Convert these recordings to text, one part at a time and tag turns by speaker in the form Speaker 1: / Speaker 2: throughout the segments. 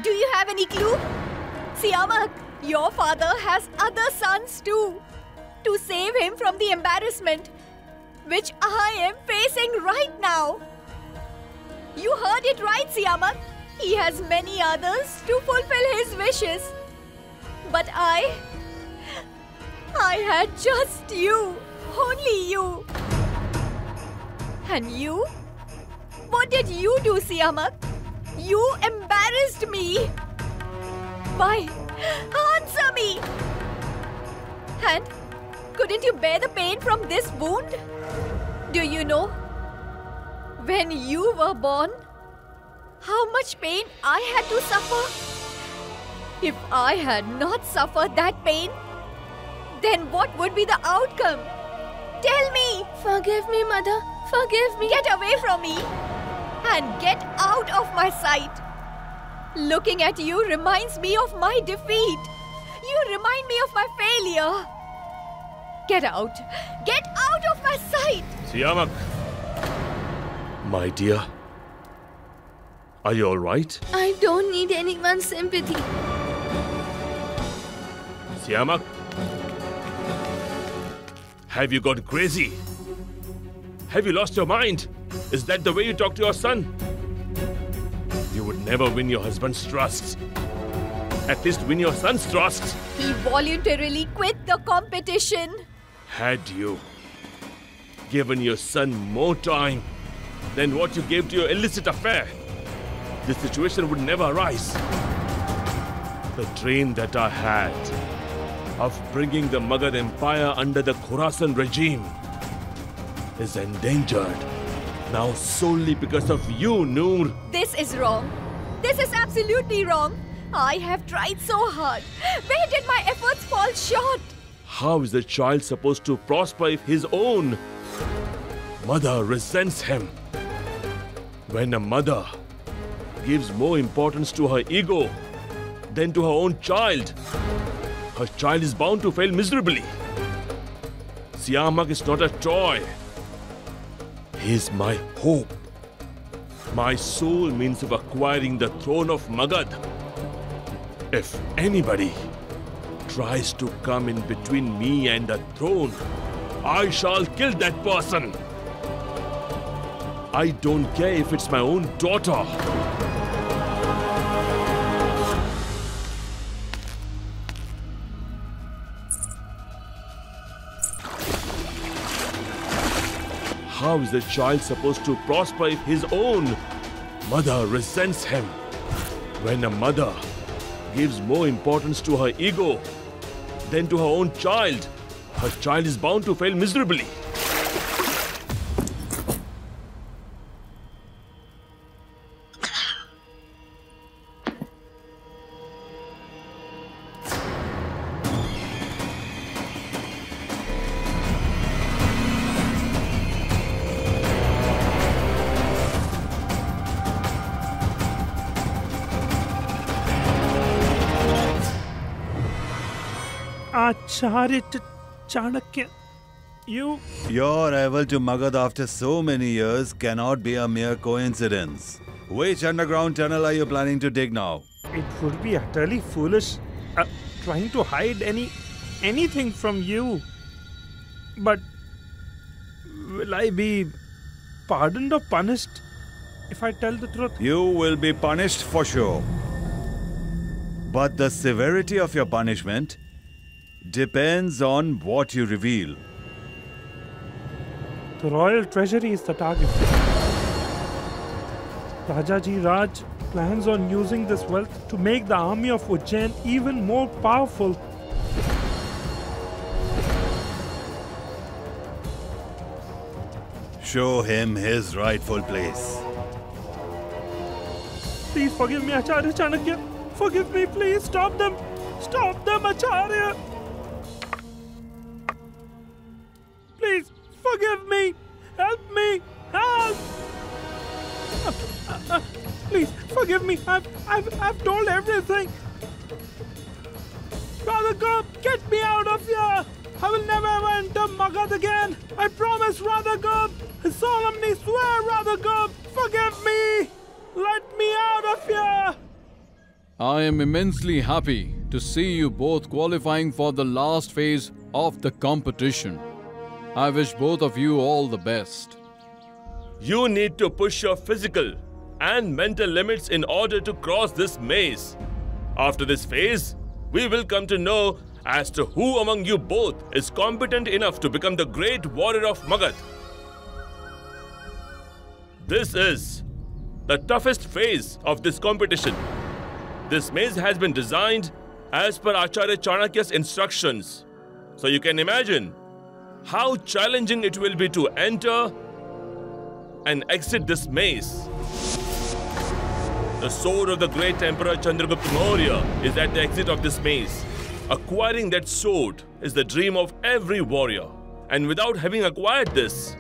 Speaker 1: Do you have any clue? Siamak, your father has other sons too. To save him from the embarrassment which I am facing right now. You heard it right, Siamak. He has many others to fulfill his wishes. But I had just you. Only you. And you? What did you do, Siamak? You embarrassed me. Why? Answer me. And couldn't you bear the pain from this wound? Do you know? When you were born, how much pain I had to suffer? If I had not suffered that pain, then what would be the outcome? Tell me!
Speaker 2: Forgive me, Mother. Forgive me.
Speaker 1: Get away from me and get out of my sight. Looking at you reminds me of my defeat. You remind me of my failure. Get out. Get out of my sight.
Speaker 3: Siamak. My dear. Are you all right?
Speaker 2: I don't need anyone's sympathy.
Speaker 3: Siamak. Have you gone crazy? Have you lost your mind? Is that the way you talk to your son? You would never win your husband's trust. At least win your son's trust.
Speaker 1: He voluntarily quit the competition.
Speaker 3: Had you given your son more time than what you gave to your illicit affair, this situation would never arise. The dream that I had of bringing the Magad Empire under the Khorasan regime is endangered now solely because of you, Noor.
Speaker 1: This is wrong. This is absolutely wrong. I have tried so hard. Where did my efforts fall short?
Speaker 3: How is a child supposed to prosper if his own mother resents him? When a mother gives more importance to her ego than to her own child, her child is bound to fail miserably. Siamak is not a toy. He is my hope. My sole means of acquiring the throne of Magad. If anybody tries to come in between me and the throne, I shall kill that person. I don't care if it's my own daughter. How is a child supposed to prosper if his own mother resents him? When a mother gives more importance to her ego than to her own child, her child is bound to fail miserably.
Speaker 4: Acharya Chanakya, you...
Speaker 5: Your arrival to Magad after so many years cannot be a mere coincidence. Which underground tunnel are you planning to dig now?
Speaker 4: It would be utterly foolish trying to hide anything from you. But will I be pardoned or punished if I tell the truth?
Speaker 5: You will be punished for sure. But the severity of your punishment depends on what you reveal.
Speaker 4: The royal treasury is the target. Rajaji Raj plans on using this wealth to make the army of Ujjain even more powerful.
Speaker 5: Show him his rightful place.
Speaker 4: Please forgive me, Acharya Chanakya. Forgive me, please. Stop them. Stop them, Acharya. Please, forgive me. Help me. Help. Please, forgive me. I've told everything. Radhagop, get me out of here. I will never ever enter Magad again. I promise, Radhagop. I solemnly swear, Radhagop. Forgive me. Let me out of here.
Speaker 6: I am immensely happy to see you both qualifying for the last phase of the competition. I wish both of you all the best.
Speaker 3: You need to push your physical and mental limits in order to cross this maze. After this phase, we will come to know as to who among you both is competent enough to become the great warrior of Magad. This is the toughest phase of this competition. This maze has been designed as per Acharya Chanakya's instructions. So you can imagine how challenging it will be to enter and exit this maze. The sword of the great Emperor Chandragupta Maurya is at the exit of this maze. Acquiring that sword is the dream of every warrior. And without having acquired this,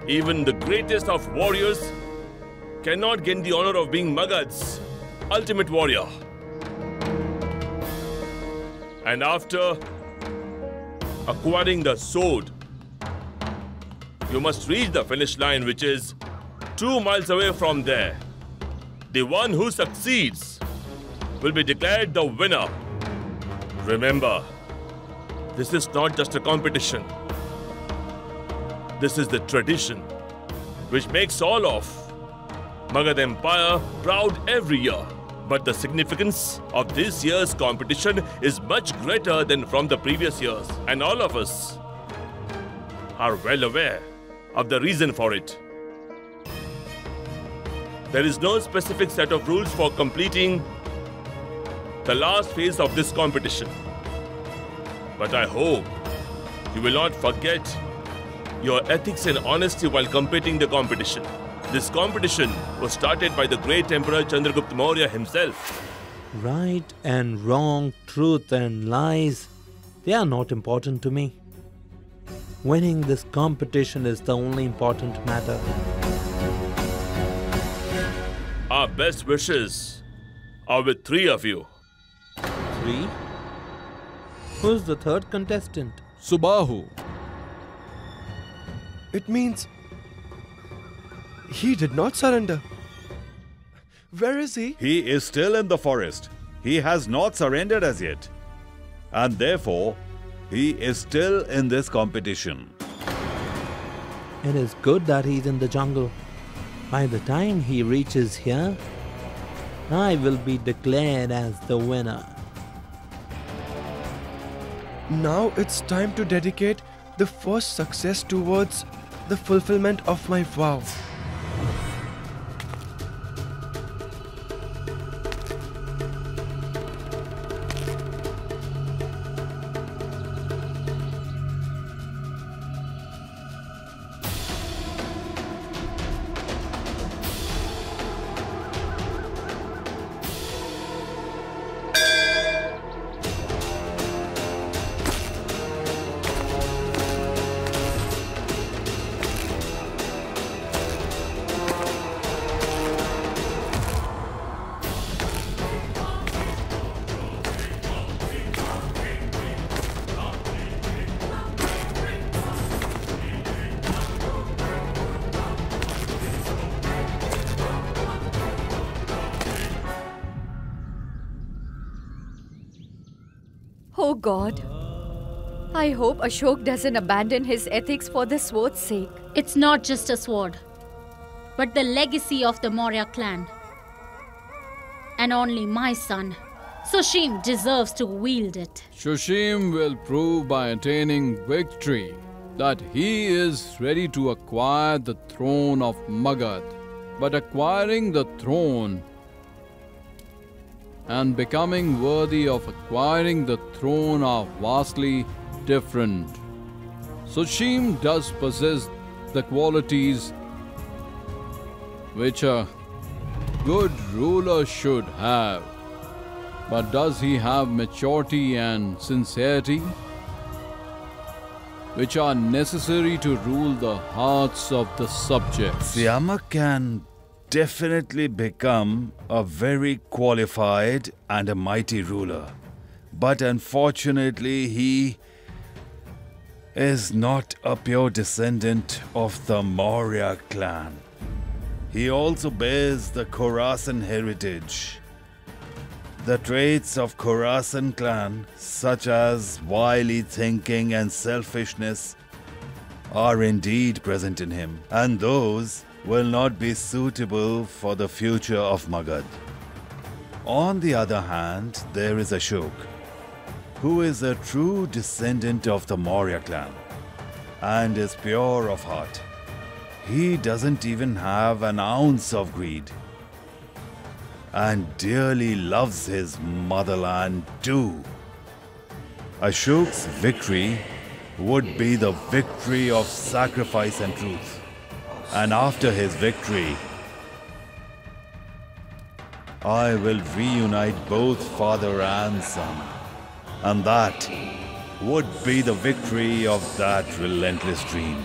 Speaker 3: even the greatest of warriors cannot gain the honor of being Magad's ultimate warrior. And after acquiring the sword, you must reach the finish line, which is 2 miles away from there. The one who succeeds will be declared the winner. Remember, this is not just a competition. This is the tradition which makes all of Magad Empire proud every year. But the significance of this year's competition is much greater than from the previous years. And all of us are well aware of the reason for it. There is no specific set of rules for completing the last phase of this competition. But I hope you will not forget your ethics and honesty while competing the competition. This competition was started by the great Emperor Chandragupta Maurya himself.
Speaker 4: Right and wrong, truth and lies, they are not important to me. Winning this competition is the only important matter.
Speaker 3: Our best wishes are with 3 of you.
Speaker 4: 3? Who's the third contestant?
Speaker 6: Subahu.
Speaker 7: It means he did not surrender. Where is he?
Speaker 5: He is still in the forest. He has not surrendered as yet. And therefore, he is still in this competition.
Speaker 4: It is good that he's in the jungle. By the time he reaches here, I will be declared as the winner.
Speaker 7: Now it's time to dedicate the first success towards the fulfillment of my vow.
Speaker 1: Oh God. I hope Ashok doesn't abandon his ethics for the sword's sake.
Speaker 8: It's not just a sword, but the legacy of the Maurya clan. And only my son, Sushim, deserves to wield it.
Speaker 6: Sushim will prove by attaining victory that he is ready to acquire the throne of Magad. But acquiring the throne and becoming worthy of acquiring the throne are vastly different. Sushim does possess the qualities which a good ruler should have. But does he have maturity and sincerity, which are necessary to rule the hearts of the subjects?
Speaker 5: Siamak can definitely become a very qualified and a mighty ruler. But unfortunately, he is not a pure descendant of the Maurya clan. He also bears the Khorasan heritage. The traits of Khorasan clan, such as wily thinking and selfishness, are indeed present in him, and those will not be suitable for the future of Magad. On the other hand, there is Ashok, who is a true descendant of the Maurya clan and is pure of heart. He doesn't even have an ounce of greed and dearly loves his motherland too. Ashok's victory would be the victory of sacrifice and truth. And after his victory, I will reunite both father and son. And that would be the victory of that relentless dream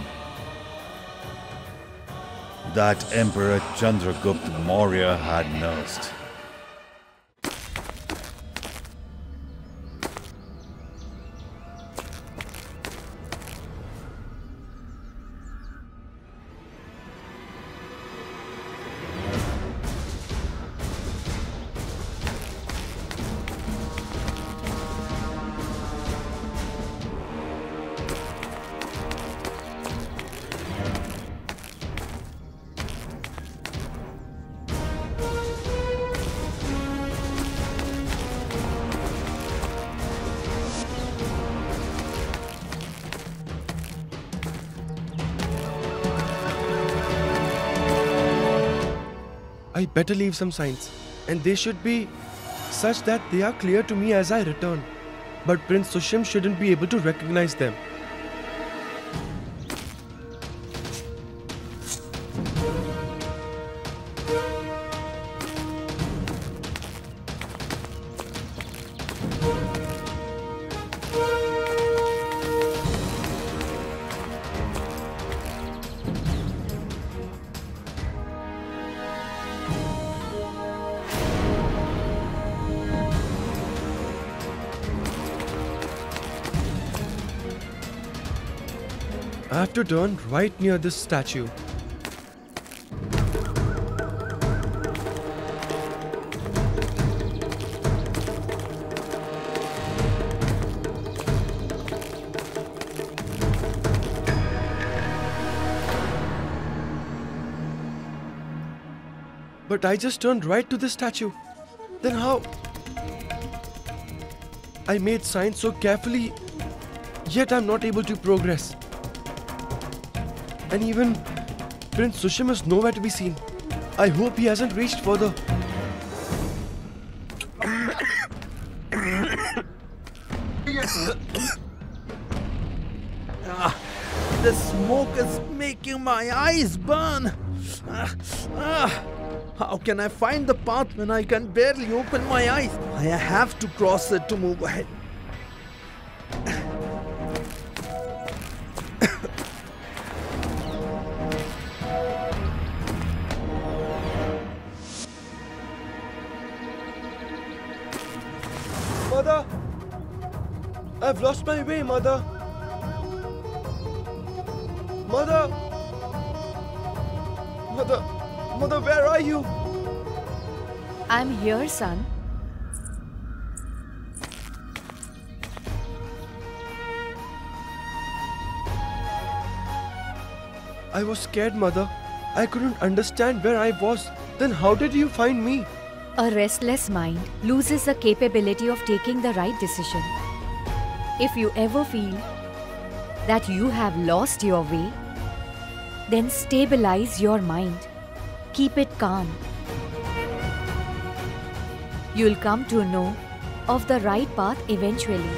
Speaker 5: that Emperor Chandragupta Maurya had nursed.
Speaker 7: I better leave some signs, and they should be such that they are clear to me as I return. But Prince Sushim shouldn't be able to recognize them. I have to turn right near this statue. But I just turned right to the statue. Then how? I made signs so carefully, yet I'm not able to progress. And even Prince Sushim is nowhere to be seen. I hope he hasn't reached further.
Speaker 4: The smoke is making my eyes burn. How can I find the path when I can barely open my eyes? I have to cross it to move ahead.
Speaker 7: Mother! I've lost my way, Mother! Mother! Mother, where are you?
Speaker 1: I'm here, son.
Speaker 7: I was scared, Mother. I couldn't understand where I was. Then how did you find me?
Speaker 1: A restless mind loses the capability of taking the right decision. If you ever feel that you have lost your way, then stabilize your mind. Keep it calm. You'll come to know of the right path eventually.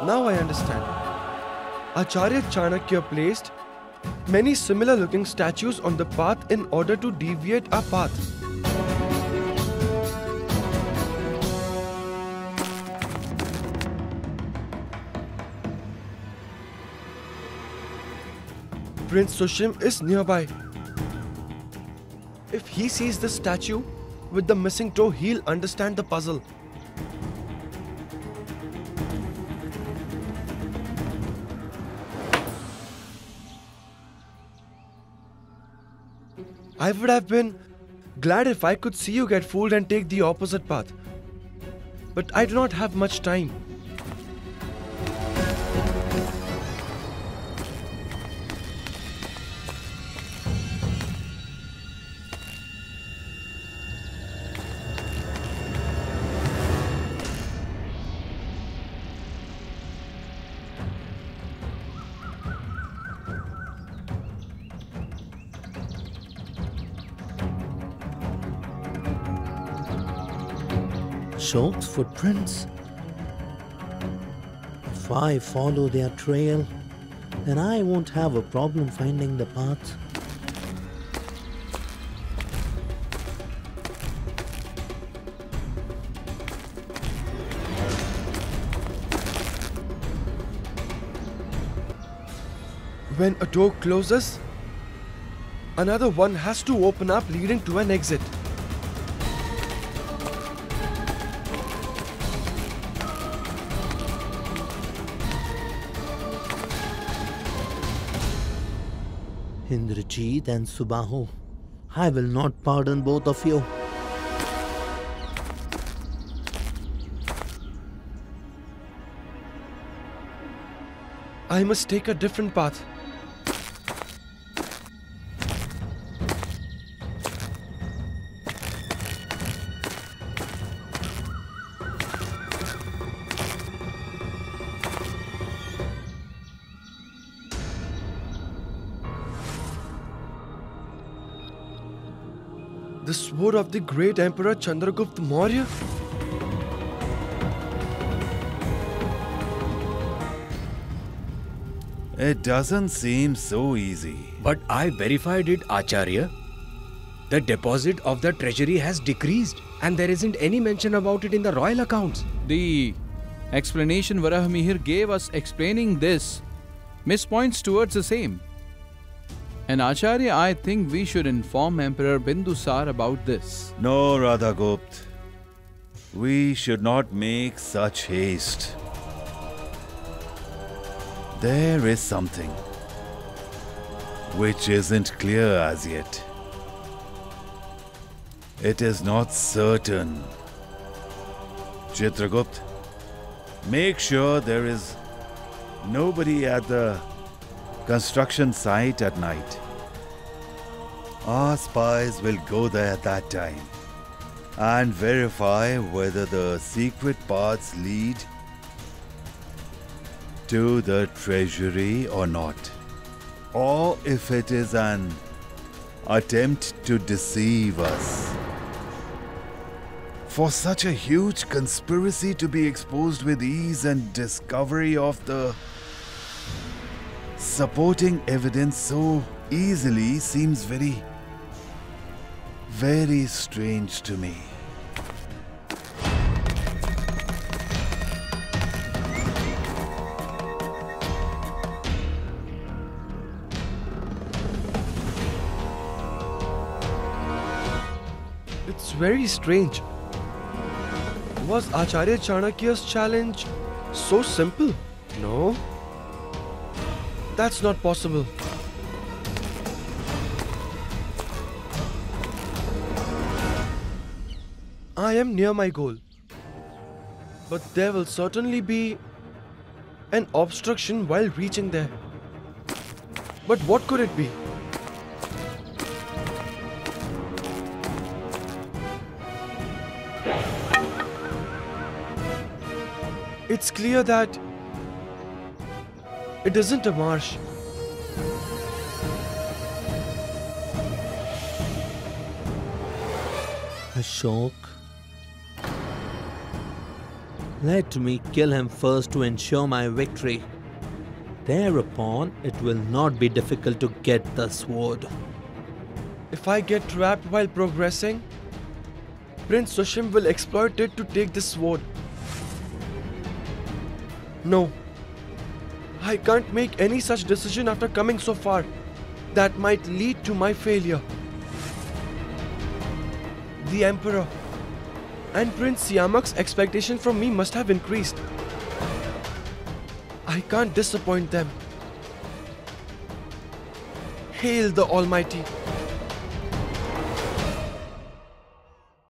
Speaker 7: Now I understand. Acharya Chanakya placed many similar looking statues on the path in order to deviate our path. Prince Sushim is nearby. If he sees the statue with the missing toe, he'll understand the puzzle. I would have been glad if I could see you get fooled and take the opposite path. But I do not have much time.
Speaker 9: Ashok's footprints? If I follow their trail, then I won't have a problem finding the path.
Speaker 7: When a door closes, another one has to open up, leading to an exit.
Speaker 9: Indrajit and Subahu, I will not pardon both of you.
Speaker 7: I must take a different path. The sword of the great Emperor Chandragupta Maurya?
Speaker 5: It doesn't seem so easy.
Speaker 10: But I verified it, Acharya. The deposit of the treasury has decreased and there isn't any mention about it in the royal accounts.
Speaker 6: The explanation Varahamihir gave us explaining this mispoints towards the same. And Acharya, I think we should inform Emperor Bindusar about this.
Speaker 5: No, Radhagupt. We should not make such haste. There is something which isn't clear as yet. It is not certain. Chitragupt, make sure there is nobody at the construction site at night. Our spies will go there at that time and verify whether the secret paths lead to the treasury or not, or if it is an attempt to deceive us. For such a huge conspiracy to be exposed with ease and discovery of the supporting evidence so easily seems very, very strange to me.
Speaker 7: It's very strange. Was Acharya Chanakya's challenge so simple? No. That's not possible. I am near my goal. But there will certainly be an obstruction while reaching there. But what could it be? It's clear that it isn't a marsh.
Speaker 9: Ashok, let me kill him first to ensure my victory. Thereupon, it will not be difficult to get the sword.
Speaker 7: If I get trapped while progressing, Prince Sushim will exploit it to take the sword. No. I can't make any such decision after coming so far. That might lead to my failure. The Emperor and Prince Siamak's expectation from me must have increased. I can't disappoint them. Hail the Almighty!